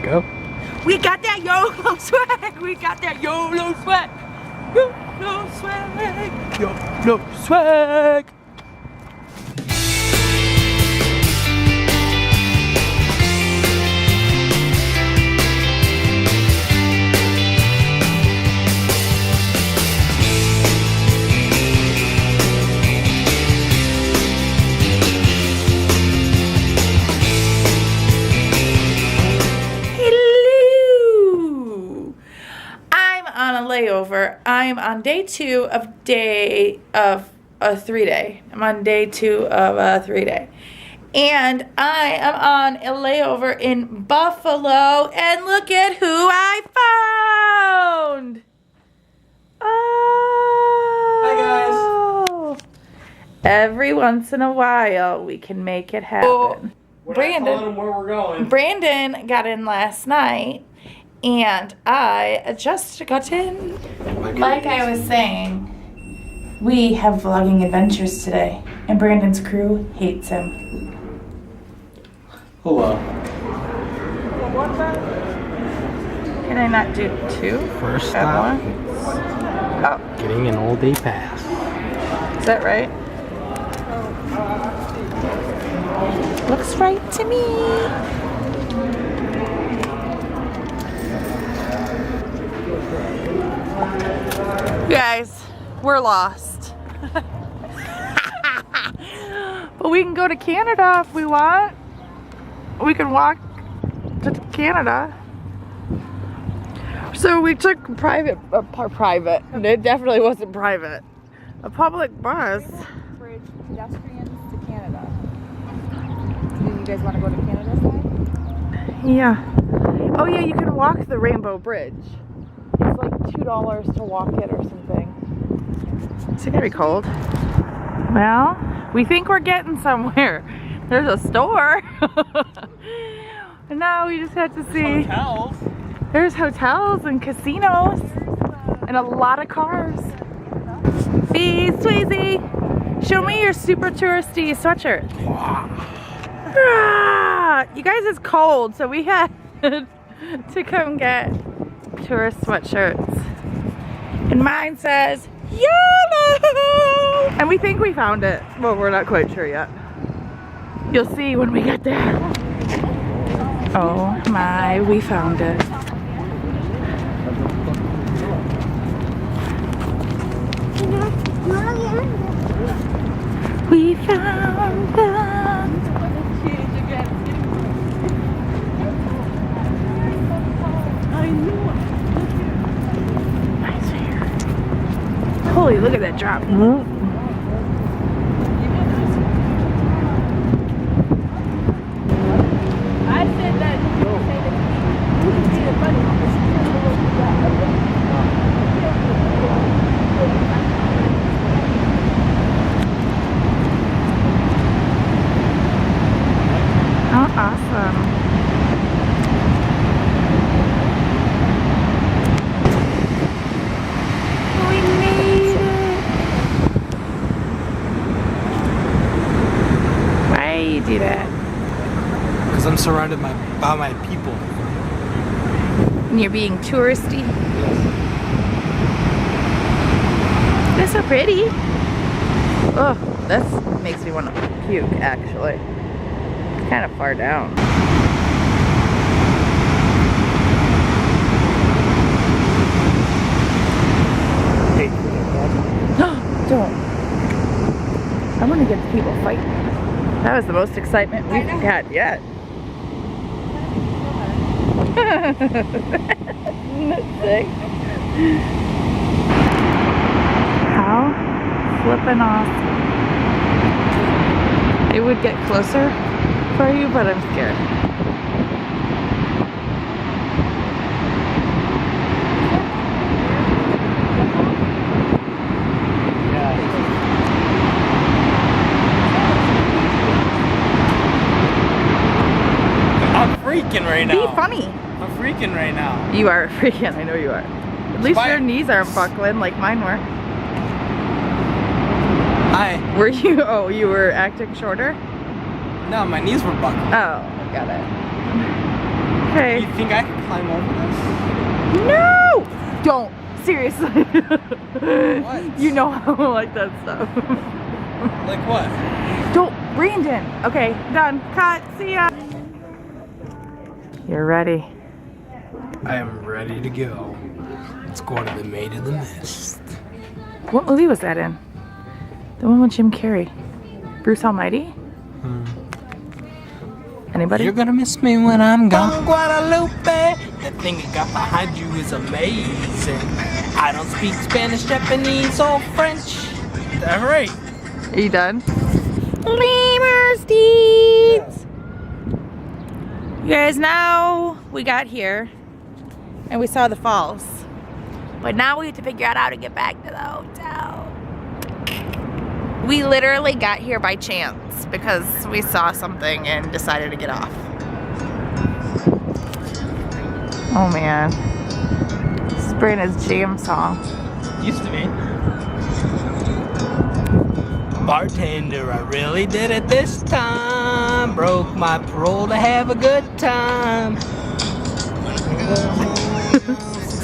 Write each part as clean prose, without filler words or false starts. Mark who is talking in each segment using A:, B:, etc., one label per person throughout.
A: Go.
B: We got that YOLO swag. We got that YOLO swag. YOLO swag.
A: YOLO swag.
B: Layover. I'm on day 2 of a 3-day. I'm on day 2 of a 3-day. And I am on a layover in Buffalo. And look at who I found. Oh.
A: Hi guys.
B: Every once in a while we can make it happen.
A: We're not telling them where we're going.
B: Brandon got in last night. And I just got in. Like I was saying, we have vlogging adventures today, and Brandon's crew hates him.
A: Hello.
B: Can I not do 2?
A: First stop.
B: Oh.
A: Getting an all-day pass.
B: Is that right? Looks right to me. Guys, we're lost. But we can go to Canada if we want. We can walk to Canada. So we took private. It definitely wasn't private. A public bus.
C: Bridge pedestrians to Canada. Do you guys want to go to Canada side?
B: Yeah. Oh yeah, you can walk the Rainbow Bridge. It's like $2 to walk it or something. Is it gonna be cold? Well, we think we're getting somewhere. There's a store. And now we just have to see.
A: Hotels.
B: There's hotels and casinos and a lot of cars. Be Sweezy, show me your super touristy sweatshirt. Ah, you guys, it's cold, so we had to come get tourist sweatshirts. And mine says YOLO! And we think we found it. Well, we're not quite sure yet. You'll see when we get there. Oh my, we found it. We found them. Nice hair. Holy, look at that drop. I said that you can see the money. Oh, awesome. We made it. Why do you do that?
A: Because I'm surrounded by my people.
B: And you're being touristy? They're so pretty. Oh, that makes me want to puke, actually. It's kind of far down.
A: Hey.
B: Don't. I want to get the people fighting. That was the most excitement we've had yet. Sick. How flippin' awesome. It would get closer for you, but I'm scared.
A: I'm freaking right now.
B: Be funny.
A: I'm freaking right now.
B: You are freaking, I know you are. At least your knees aren't buckling like mine were.
A: Hi.
B: Were you? Oh, you were acting shorter?
A: No, my knees were buckled.
B: Oh, got it. Okay.
A: You think I can climb over this?
B: No! Don't. Seriously.
A: What?
B: You know I don't like that stuff.
A: Like what?
B: Don't. Brandon. Okay, done. Cut. See ya. You're ready.
A: I am ready to go. Let's go to the Maid of the Mist.
B: What movie was that in? The one with Jim Carrey. Bruce Almighty? Anybody?
A: You're gonna miss me when I'm gone, Guadalupe. The thing you got behind you is amazing. I don't speak Spanish, Japanese, or French. Is that right?
B: Are you done? Lemurs deeds. You guys, now we got here and we saw the falls. But now we have to figure out how to get back to the hotel. We literally got here by chance because we saw something and decided to get off. Oh man. This is Brandon's jam song.
A: Used to be. Bartender, I really did it this time. Broke my parole to have a good time. 6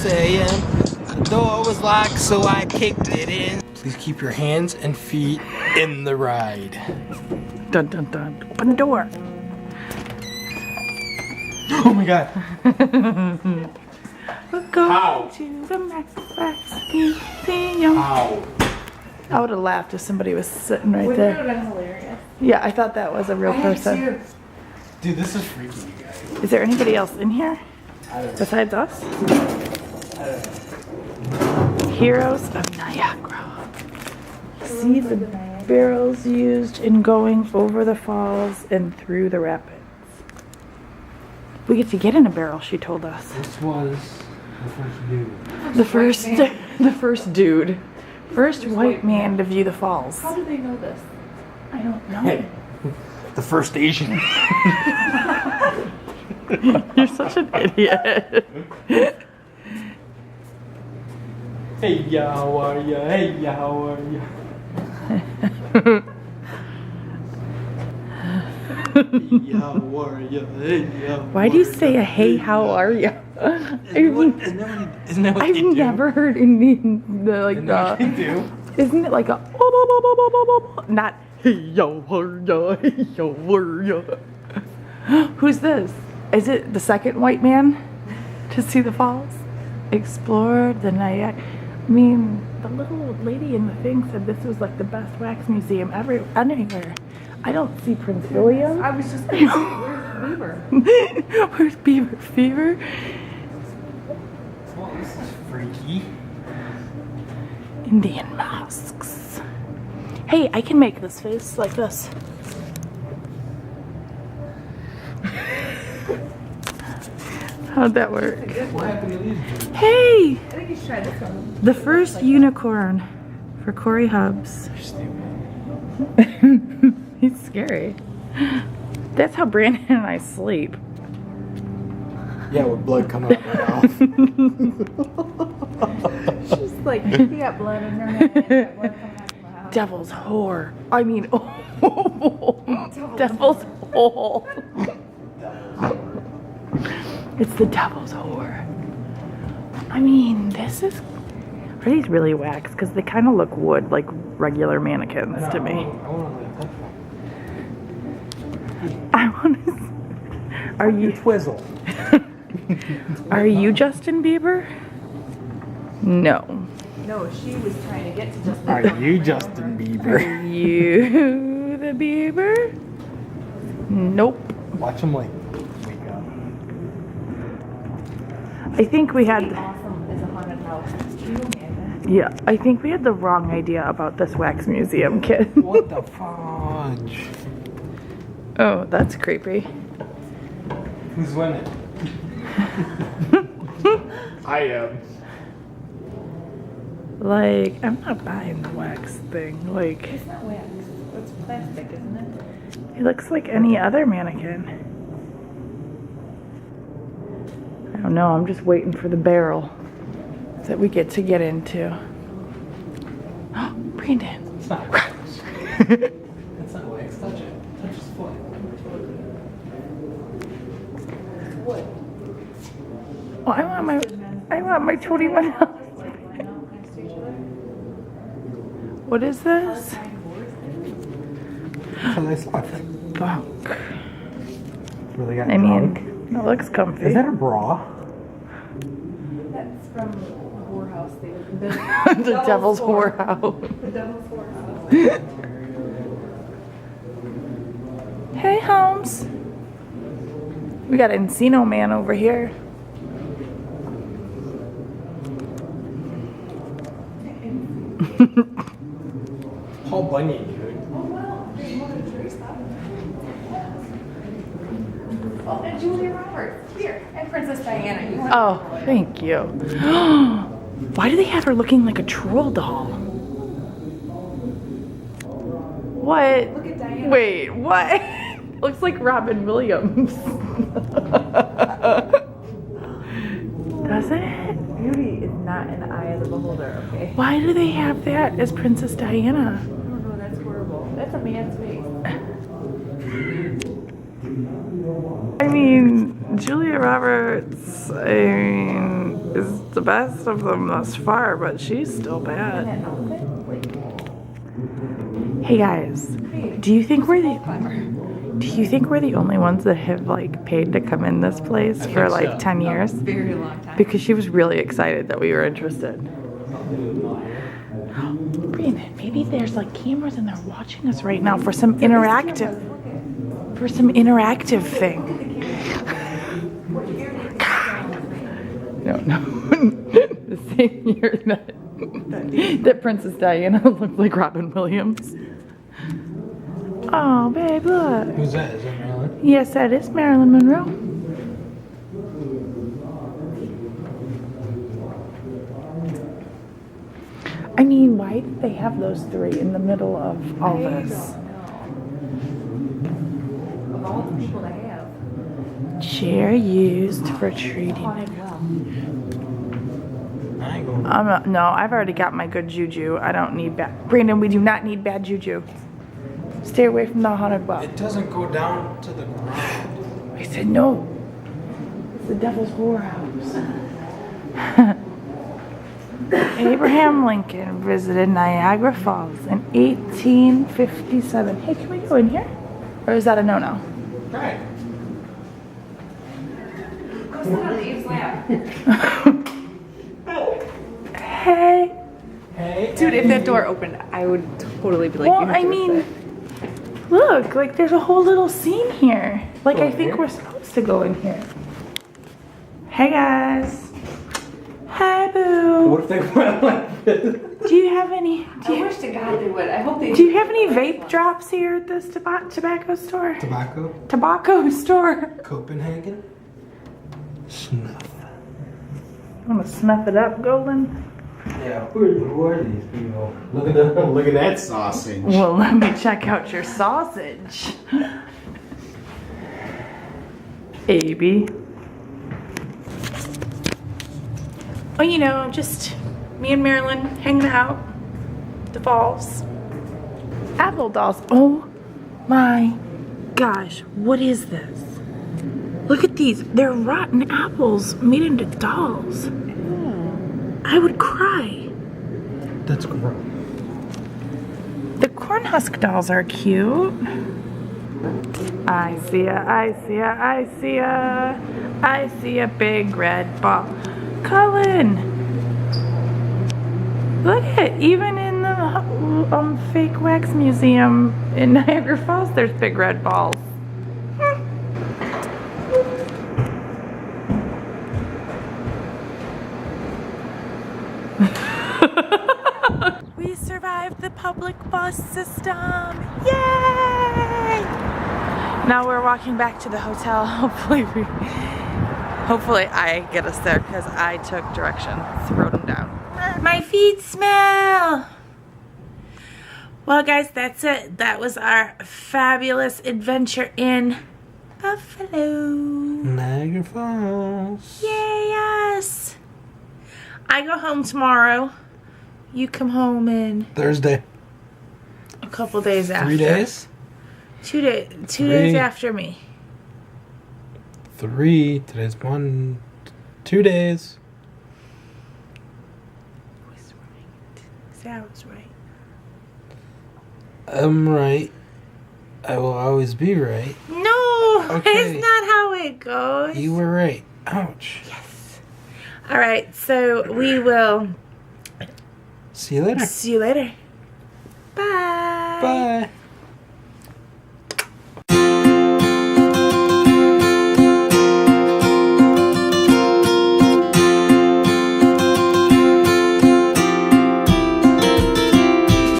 A: a.m. The door was locked, so I kicked it in. Please keep your hands and feet in the ride.
B: Dun dun dun. Open the door.
A: Oh my god.
B: We're going
A: Ow.
B: to the Max Museum.
A: Ow.
B: I would have laughed if somebody was sitting right there.
C: Would have been hilarious.
B: Yeah, I thought that was a real person.
A: Dude, this is freaky, you guys.
B: Is there anybody else in here besides us? Heroes of Niagara. See the barrels used in going over the falls and through the rapids. We get to get in a barrel, she told us.
A: This was the first dude.
B: The first dude. First white man to view the falls.
C: How do they know this?
B: I don't know.
A: Hey, the first Asian.
B: You're such an idiot.
A: Hey, ya, how are ya? Hey, ya, how are ya? Hey, ya, how are ya? Hey, ya, how
B: Why do you
A: are
B: say
A: ya?
B: a hey, how are you?
A: Isn't that what
B: I've
A: they do?
B: never heard Indian like
A: Isn't that what they do?
B: Isn't it like a not hey yo hey yo Who's this? Is it the second white man to see the falls? Explored the Niagara. I mean, the little old lady in the thing said this was like the best wax museum anywhere. I don't see Prince William.
C: I was just gonna say, where's Beaver?
B: Where's Beaver Fever?
A: Well, this is freaky.
B: Indian masks. Hey, I can make this face like this. How'd that work?
A: What happened to these dudes?
B: Hey!
C: I think you should try this one.
B: The first unicorn for Corey Hubbs.
A: They're stupid.
B: He's scary. That's how Brandon and I sleep.
A: Yeah, with blood coming out my mouth.
C: She's like, you got blood in her head. Got blood coming out of her mouth.
B: Devil's whore. I mean, devil's hole. It's the devil's whore. I mean, this is... Are these really wax? Because they kind of look wood, like regular mannequins to me. I want to... Are you...
A: Twizzle.
B: Are you Justin Bieber? No.
C: No, she was trying to get to Justin.
A: Are you Justin Bieber?
B: Are you the Bieber? Nope.
A: Watch him like wake up.
B: I think we had...
C: Awesome as a haunted house. Can you imagine?
B: Yeah, I think we had the wrong idea about this wax museum, kid.
A: What the fudge?
B: Oh, that's creepy.
A: Who's winning? I am.
B: Like, I'm not buying the wax thing. Like,
C: It's not wax. It's plastic, isn't it?
B: it looks like any other mannequin. I don't know, I'm just waiting for the barrel that we get to get into. Brandon.
A: It's not wax. That's not wax. Touch it. Touch his foot.
C: Wood.
B: Oh, I want my 21 hours. What is this?
A: That's a nice lock.
B: Bunk.
A: Really got
B: I mean, it looks comfy.
A: is that a bra?
C: That's from Whorehouse.
B: The Devil's Whorehouse.
C: The Devil's Whorehouse.
B: Hey, Holmes. We got Encino Man over here.
A: Paul Bunyan, dude.
C: Oh, and Julia Roberts. Here. And Princess Diana. You want
B: Oh, thank you. Why do they have her looking like a troll doll? What?
C: Look at Diana.
B: Wait, what? Looks like Robin Williams. Does it?
C: Beauty is not in the eye of the beholder, okay?
B: Why do they have that as Princess Diana?
C: I don't know, that's horrible. That's a man's face.
B: I mean, Julia Roberts, I mean, is the best of them thus far, but she's still bad.
C: That outfit?
B: Hey guys, do you think we're the only ones that have like paid to come in this place for like
A: so.
B: 10 years?
C: Very long time.
B: Because she was really excited that we were interested. Brandon, maybe there's like cameras and they're watching us right now for some interactive thing. No. The same year that Princess Diana looked like Robin Williams. Oh, babe, look.
A: Who's that? Is that Marilyn?
B: Yes, that is Marilyn Monroe. I mean, why did they have those three in the middle of all this?
C: Of all the people to have.
B: Chair used for treating.
C: Haunted well.
A: I ain't going.
B: No, I've already got my good juju. I don't need bad. Brandon, we do not need bad juju. Stay away from the haunted well.
A: It doesn't go down to the ground.
B: I said no. It's the Devil's Whorehouse. Abraham Lincoln visited Niagara Falls in 1857. Hey, can we go in here? Or is that a no-no?
A: Right.
C: Go sit on Eve's lap.
B: Hey.
A: Hey.
C: Dude, if that door opened, I would totally be like,
B: Well,
C: you have
B: I
C: to
B: mean,
C: sit.
B: look, like there's a whole little scene here. Like
A: Go
B: I
A: in
B: think
A: here?
B: we're supposed to go in here. Hey guys. Hi boo.
A: What if they went like this?
B: Do you have any?
C: I wish to God they would. I hope they
B: Do you have any vape drops here at this tobacco store?
A: Tobacco?
B: Tobacco store.
A: Copenhagen? Snuff.
B: I'm gonna snuff it up, Golden.
A: Yeah, who are these people? Look at that sausage.
B: Well, let me check out your sausage. AB. Oh, you know, just me and Marilyn hanging out. The falls. Apple dolls. Oh my gosh, what is this? Look at these. They're rotten apples made into dolls. I would cry.
A: That's gross.
B: The Cornhusk dolls are cute. I see a, I see a, I see a, I see a big red ball. Cullen! Look at, even in the fake wax museum in Niagara Falls, there's big red balls. We survived the public bus system. Yay! Now we're walking back to the hotel. Hopefully I get us there because I took directions, wrote them down. My feet smell. Well guys, that's it. That was our fabulous adventure in Buffalo.
A: Niagara Falls.
B: Yay, us. I go home tomorrow. You come home in
A: Thursday.
B: a couple days after.
A: 3 days?
B: 2 days. 2 days after me.
A: 3. Today's 1. 2 days.
B: Was right. Sounds right.
A: I'm right. I will always be right.
B: No,
A: Okay.
B: it's not how it goes.
A: You were right. Ouch.
B: Yes. All right, so we will
A: See you later.
B: see you later. Bye.
A: Bye.